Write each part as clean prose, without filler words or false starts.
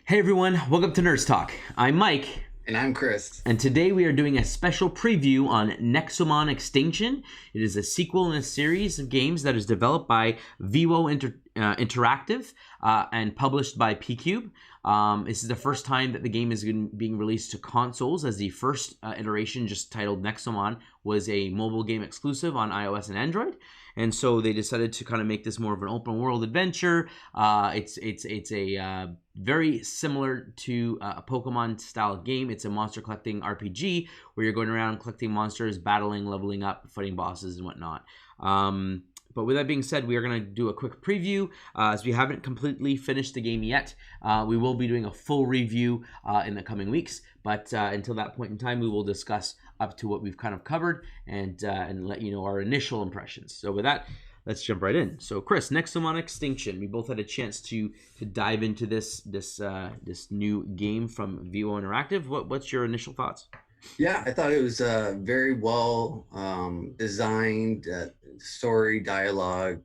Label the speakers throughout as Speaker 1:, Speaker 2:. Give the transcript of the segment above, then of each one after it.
Speaker 1: Hey everyone, welcome to Nerds Talk. I'm Mike.
Speaker 2: And I'm Chris.
Speaker 1: And today we are doing a special preview on Nexomon Extinction. It is a sequel in a series of games that is developed by VEWO Interactive and published by PQube. This is the first time that the game is being released to consoles, as the first iteration, just titled Nexomon, was a mobile game exclusive on iOS and Android. And so they decided to kind of make this more of an open world adventure. It's a very similar to a Pokemon style game. It's a monster collecting RPG where you're going around collecting monsters, battling, leveling up, fighting bosses and whatnot. But with that being said, we are going to do a quick preview as we haven't completely finished the game yet. We will be doing a full review in the coming weeks, but until that point in time, we will discuss up to what we've kind of covered and let you know our initial impressions. So with that, let's jump right in. So Chris, Nexomon Extinction. We both had a chance to dive into this new game from VEWO Interactive. What's your initial thoughts?
Speaker 2: Yeah, I thought it was very well designed. Story, dialogue,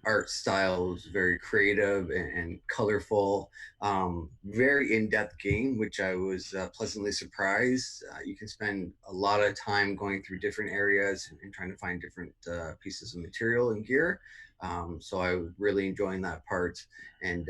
Speaker 2: art style was very creative and colorful. Very in-depth game, which I was pleasantly surprised. You can spend a lot of time going through different areas and trying to find different pieces of material and gear. So I was really enjoying that part, and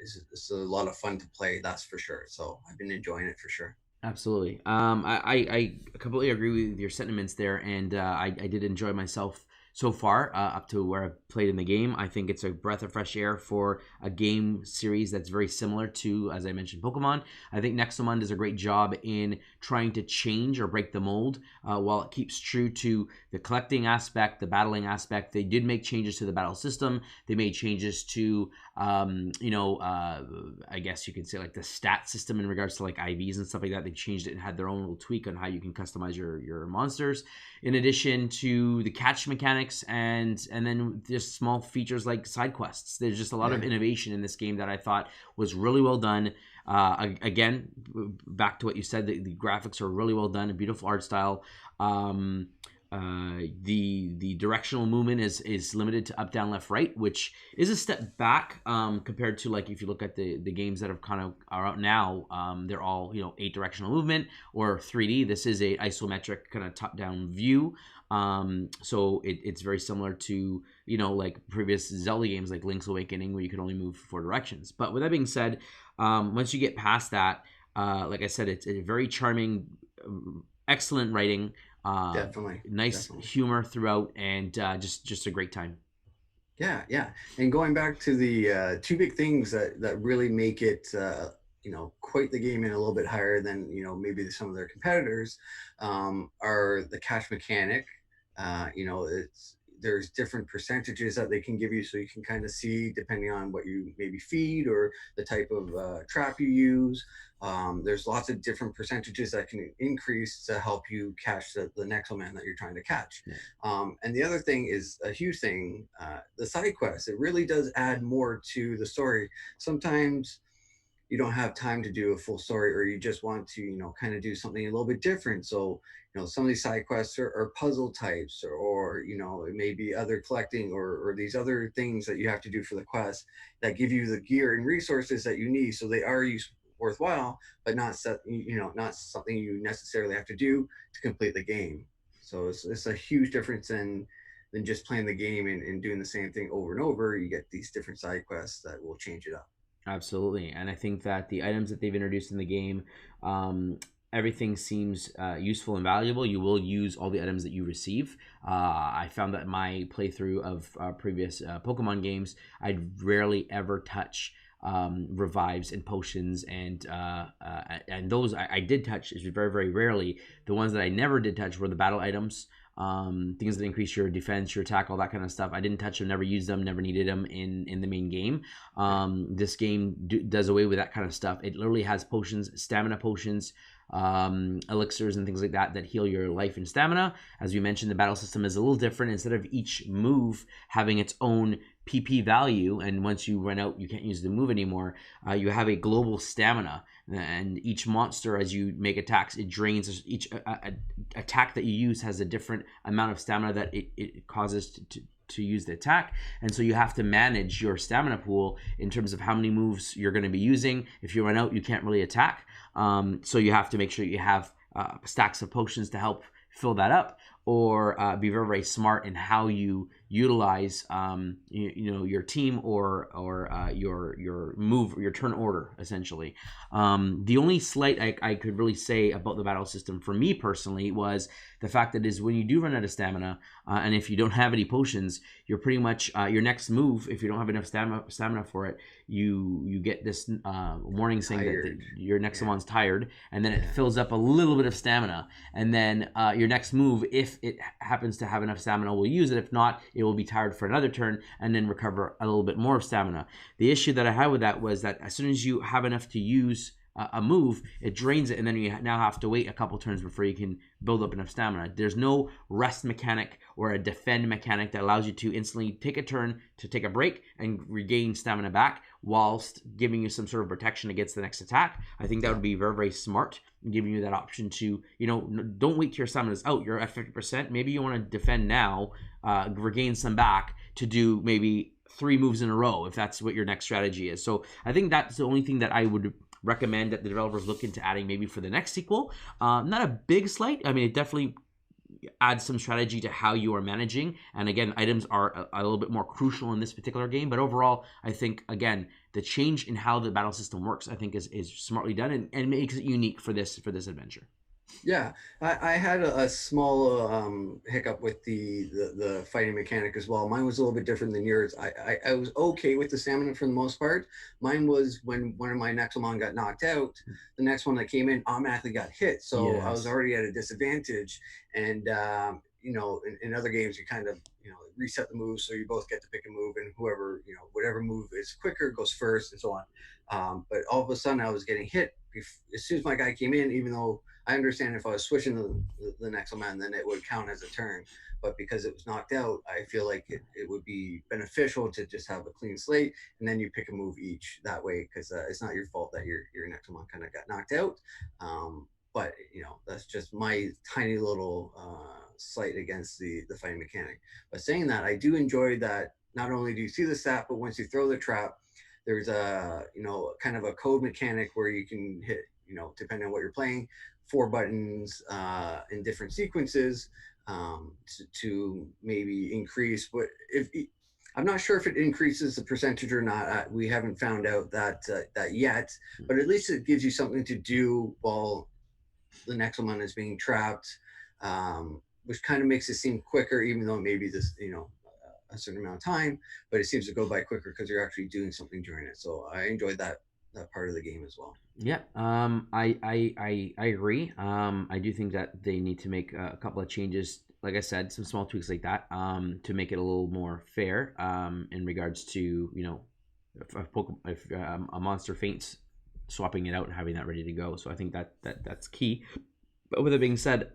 Speaker 2: it's a lot of fun to play, that's for sure. So I've been enjoying it for sure.
Speaker 1: Absolutely. I completely agree with your sentiments there, and I did enjoy myself so far up to where I've played in the game. I think it's a breath of fresh air for a game series that's very similar to, as I mentioned, Pokemon. I think Nexomon does a great job in trying to change or break the mold while it keeps true to the collecting aspect, the battling aspect. They did make changes to the battle system. They made changes to, I guess you could say like the stat system in regards to like IVs and stuff like that. They changed it and had their own little tweak on how you can customize your monsters. In addition to the catch mechanics and then just small features like side quests. There's just a lot of innovation in this game that I thought was really well done. Again, back to what you said, the graphics are really well done, a beautiful art style. The directional movement is limited to up, down, left, right, which is a step back compared to, like, if you look at the games that have kind of are out now. They're all 8 directional movement or 3D. This is a isometric kind of top down view. So it's very similar to like previous Zelda games like Link's Awakening, where you could only move 4 directions. But with that being said, once you get past that, like I said, it's a very charming, excellent writing. Nice humor throughout, and just a great time.
Speaker 2: Yeah. And going back to the 2 big things that really make it quite the game and a little bit higher than maybe some of their competitors are the cash mechanic. There's different percentages that they can give you, so you can kind of see depending on what you maybe feed or the type of trap you use. There's lots of different percentages that can increase to help you catch the Nexoman that you're trying to catch. And the other thing is a huge thing, the side quests. It really does add more to the story. Sometimes you don't have time to do a full story, or you just want to kind of do something a little bit different. So some of these side quests are puzzle types, or it may be other collecting or these other things that you have to do for the quest that give you the gear and resources that you need. So they are worthwhile, but not not something you necessarily have to do to complete the game. So it's a huge difference than just playing the game and doing the same thing over and over. You get these different side quests that will change it up.
Speaker 1: Absolutely. And I think that the items that they've introduced in the game, everything seems useful and valuable. You will use all the items that you receive. I found that my playthrough of previous Pokemon games, I'd rarely ever touch revives and potions, and those I did touch very, very rarely. The ones that I never did touch were the battle items, things that increase your defense, your attack, all that kind of stuff. I didn't touch them, never used them, never needed them in the main game. This game does away with that kind of stuff. It literally has potions, stamina potions, elixirs and things like that heal your life and stamina. As we mentioned, the battle system is a little different. Instead of each move having its own PP value, and once you run out, you can't use the move anymore. You have a global stamina, and each monster, as you make attacks, it drains. Each attack that you use has a different amount of stamina that it causes to use the attack, and so you have to manage your stamina pool in terms of how many moves you're going to be using. If you run out, you can't really attack, so you have to make sure you have stacks of potions to help fill that up, or be very, very smart in how you utilize your team or your move, your turn order, essentially. The only slight I could really say about the battle system for me personally was the fact that is when you do run out of stamina, and if you don't have any potions, you're pretty much your next move, if you don't have enough stamina for it, you get this warning saying that your Nexomon's tired, and then it fills up a little bit of stamina, and then your next move, if it happens to have enough stamina, will use it. If not, it will be tired for another turn and then recover a little bit more of stamina. The issue that I had with that was that as soon as you have enough to use a move, it drains it, and then you now have to wait a couple turns before you can build up enough stamina. There's no rest mechanic or a defend mechanic that allows you to instantly take a turn to take a break and regain stamina back whilst giving you some sort of protection against the next attack. I think that would be very, very smart, giving you that option to, don't wait till your stamina's out. You're at 50%. Maybe you want to defend now, regain some back to do maybe 3 moves in a row if that's what your next strategy is. So I think that's the only thing that I would recommend that the developers look into adding maybe for the next sequel. Not a big slight. I mean, it definitely adds some strategy to how you are managing. And again, items are a little bit more crucial in this particular game. But overall, I think, again, the change in how the battle system works, I think is smartly done and makes it unique for this adventure.
Speaker 2: Yeah, I had a small hiccup with the fighting mechanic as well. Mine was a little bit different than yours. I was okay with the stamina for the most part. Mine was when one of my Nexomon got knocked out, the next one that came in automatically got hit. So I was already at a disadvantage. And, in other games, you kind of, reset the move so you both get to pick a move, and whoever, whatever move is quicker goes first and so on. But all of a sudden I was getting hit as soon as my guy came in, even though I understand if I was switching the Nexoman, then it would count as a turn. But because it was knocked out, I feel like it would be beneficial to just have a clean slate, and then you pick a move each that way, because it's not your fault that your Nexomon kind of got knocked out. But that's just my tiny little slight against the fighting mechanic. But saying that, I do enjoy that not only do you see the stat, but once you throw the trap, there's a kind of a code mechanic where you can hit, depending on what you're playing, 4 buttons in different sequences to maybe increase. But I'm not sure if it increases the percentage or not. We haven't found out that yet, but at least it gives you something to do while the Nexomon is being trapped, which kind of makes it seem quicker, even though maybe this, a certain amount of time, but it seems to go by quicker because you're actually doing something during it. So I enjoyed that part of the game as well.
Speaker 1: Yeah, I agree. I do think that they need to make a couple of changes, like I said, some small tweaks like that, to make it a little more fair, in regards to, if a monster faints, swapping it out and having that ready to go. So I think that's key. But with it being said,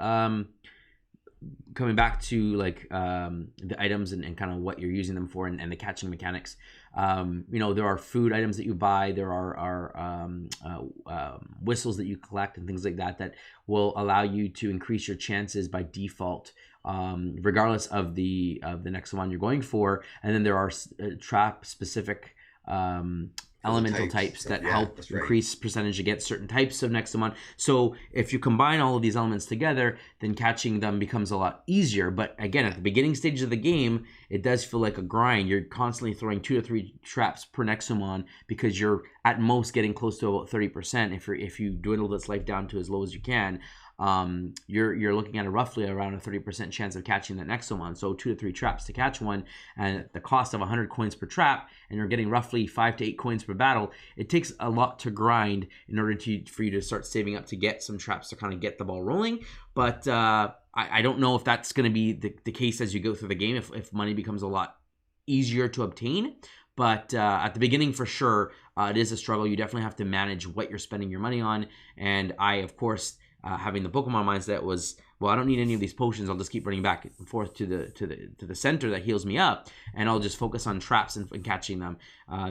Speaker 1: coming back to the items and kind of what you're using them for, and the catching mechanics, there are food items that you buy, there are whistles that you collect and things like that will allow you to increase your chances by default, regardless of the Nexomon you're going for. And then there are trap specific elemental types that help increase percentage against certain types of Nexomon. So if you combine all of these elements together, then catching them becomes a lot easier. But again, at the beginning stage of the game, it does feel like a grind. You're constantly throwing 2 to 3 traps per Nexomon because you're at most getting close to about 30%. If you dwindle this life down to as low as you can, you're looking at roughly around a 30% chance of catching that Nexomon. So 2 to 3 traps to catch one, and at the cost of 100 coins per trap, and you're getting roughly 5 to 8 coins per battle. It takes a lot to grind in order for you to start saving up to get some traps to kind of get the ball rolling. But I don't know if that's going to be the case as you go through the game, if money becomes a lot easier to obtain. But at the beginning, for sure, it is a struggle. You definitely have to manage what you're spending your money on. And I, of course, having the Pokemon mindset, was well, I don't need any of these potions. I'll just keep running back and forth to the center that heals me up, and I'll just focus on traps and catching them.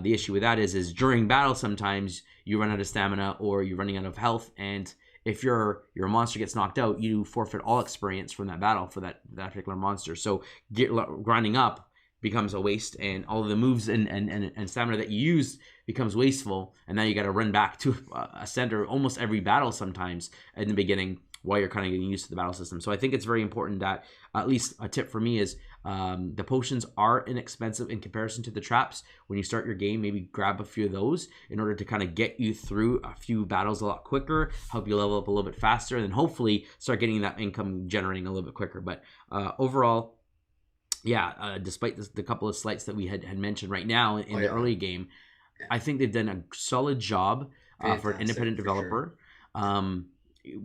Speaker 1: The issue with that is during battle sometimes you run out of stamina or you're running out of health, and if your monster gets knocked out, you forfeit all experience from that battle for that particular monster. So grinding up becomes a waste, and all of the moves and stamina that you use becomes wasteful, and now you got to run back to a center almost every battle sometimes in the beginning while you're kind of getting used to the battle system. So I think it's very important that, at least a tip for me is, the potions are inexpensive in comparison to the traps. When you start your game, maybe grab a few of those in order to kind of get you through a few battles a lot quicker, help you level up a little bit faster, and then hopefully start getting that income generating a little bit quicker. But overall, yeah, despite the couple of slights that we had mentioned right now in the early game, I think they've done a solid job for an independent developer. Sure.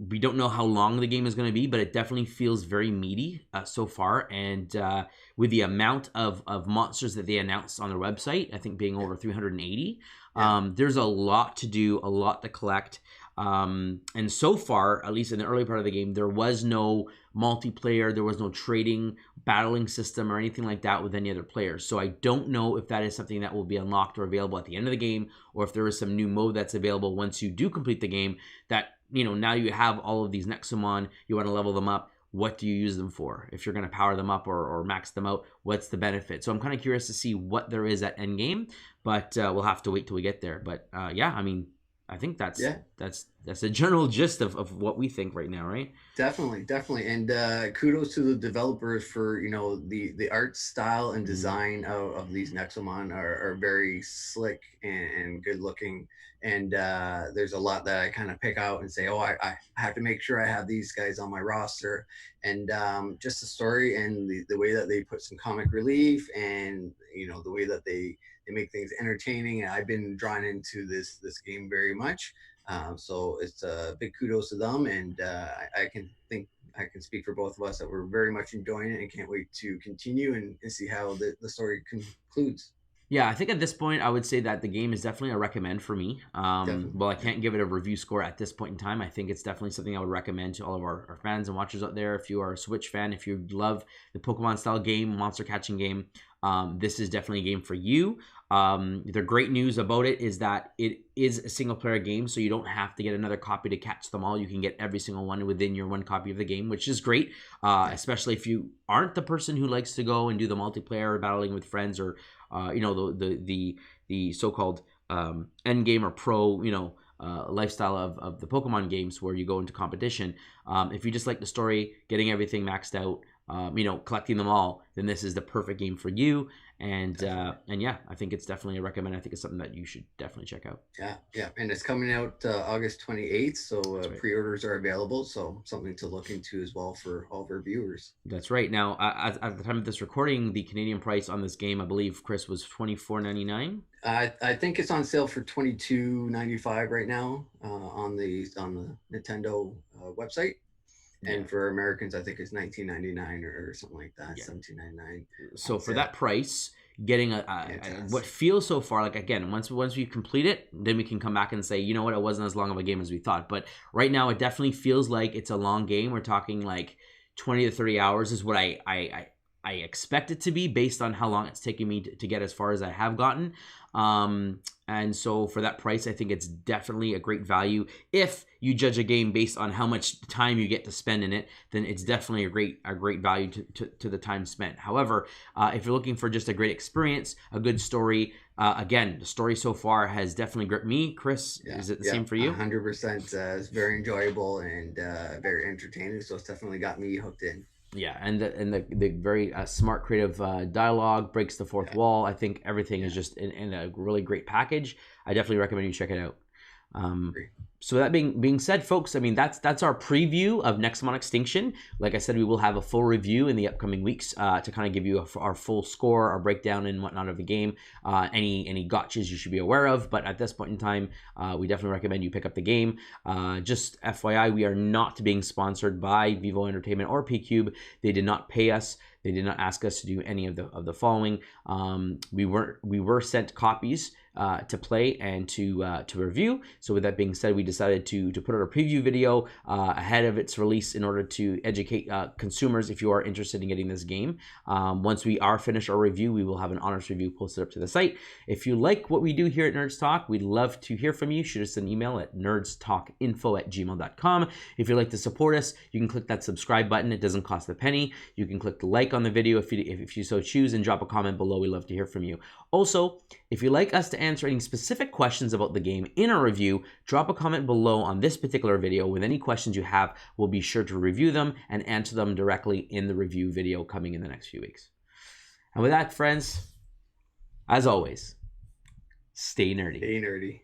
Speaker 1: We don't know how long the game is going to be, but it definitely feels very meaty so far. And with the amount of monsters that they announced on their website, I think being over 380, there's a lot to do, a lot to collect. And so far, at least in the early part of the game, there was no multiplayer, there was no trading, battling system or anything like that with any other players. So I don't know if that is something that will be unlocked or available at the end of the game, or if there is some new mode that's available once you do complete the game that, now you have all of these Nexomon, you want to level them up. What do you use them for? If you're going to power them up or max them out, what's the benefit? So I'm kind of curious to see what there is at endgame, but we'll have to wait till we get there. But yeah, I mean, I think that's a general gist of what we think right now, right?
Speaker 2: Definitely. And kudos to the developers for, the art style and design of these Nexomon are very slick and good looking. And there's a lot that I kind of pick out and say, oh, I have to make sure I have these guys on my roster. And just the story and the way that they put some comic relief and, the way that they make things entertaining. And I've been drawn into this game very much. So it's a big kudos to them, and I can speak for both of us that we're very much enjoying it and can't wait to continue and see how the story concludes.
Speaker 1: Yeah, I think at this point, I would say that the game is definitely a recommend for me. Well, I can't give it a review score at this point in time. I think it's definitely something I would recommend to all of our fans and watchers out there. If you are a Switch fan, if you love the Pokemon-style game, monster catching game, this is definitely a game for you. The great news about it is that it is a single-player game, so you don't have to get another copy to catch them all. You can get every single one within your one copy of the game, which is great, especially if you aren't the person who likes to go and do the multiplayer battling with friends or the so-called end game or pro lifestyle of the Pokemon games where you go into competition. If you just like the story, getting everything maxed out, collecting them all, then this is the perfect game for you. And yeah, I think it's definitely a recommend. I think it's something that you should definitely check out.
Speaker 2: Yeah, and it's coming out August 28th, so right. Pre-orders are available, so something to look into as well for all of our viewers.
Speaker 1: That's right. Now, at the time of this recording, the Canadian price on this game, I believe, Chris, was $24.99.
Speaker 2: I think it's on sale for $22.95 right now on the Nintendo website. And for Americans, I think it's $19.99 or something like that, $17.99.
Speaker 1: So for that price, getting what feels so far, like, again, once we complete it, then we can come back and say, you know what, it wasn't as long of a game as we thought. But right now, it definitely feels like it's a long game. We're talking like 20 to 30 hours is what I expect it to be based on how long it's taking me to get as far as I have gotten. And so for that price, I think it's definitely a great value. If you judge a game based on how much time you get to spend in it, then it's definitely a great value to the time spent. However, if you're looking for just a great experience, a good story, again, the story so far has definitely gripped me. Chris, is it the same for you?
Speaker 2: 100%. It's very enjoyable and very entertaining. So it's definitely got me hooked in.
Speaker 1: Yeah, and the very smart, creative dialogue breaks the fourth wall. I think everything is just in a really great package. I definitely recommend you check it out. So that being said, folks, I mean, that's our preview of Nexomon Extinction. Like I said, we will have a full review in the upcoming weeks to kind of give you our full score, our breakdown and whatnot of the game, any gotchas you should be aware of. But at this point in time, we definitely recommend you pick up the game. Just FYI, we are not being sponsored by VEWO Entertainment or PQube. They did not pay us. They did not ask us to do any of the following. We were sent copies to play and to review. So with that being said, we decided to put out a preview video ahead of its release in order to educate consumers if you are interested in getting this game. Once we are finished our review, we will have an honest review posted up to the site. If you like what we do here at Nerds Talk, we'd love to hear from you. Shoot us an email at nerdstalkinfo@gmail.com. If you'd like to support us, you can click that subscribe button. It doesn't cost a penny. You can click the like on the video if you so choose, and drop a comment below. We'd love to hear from you. Also, if you'd like us to answer any specific questions about the game in our review, drop a comment below on this particular video with any questions you have. We'll be sure to review them and answer them directly in the review video coming in the next few weeks. And with that, friends, as always, stay nerdy.
Speaker 2: Stay nerdy.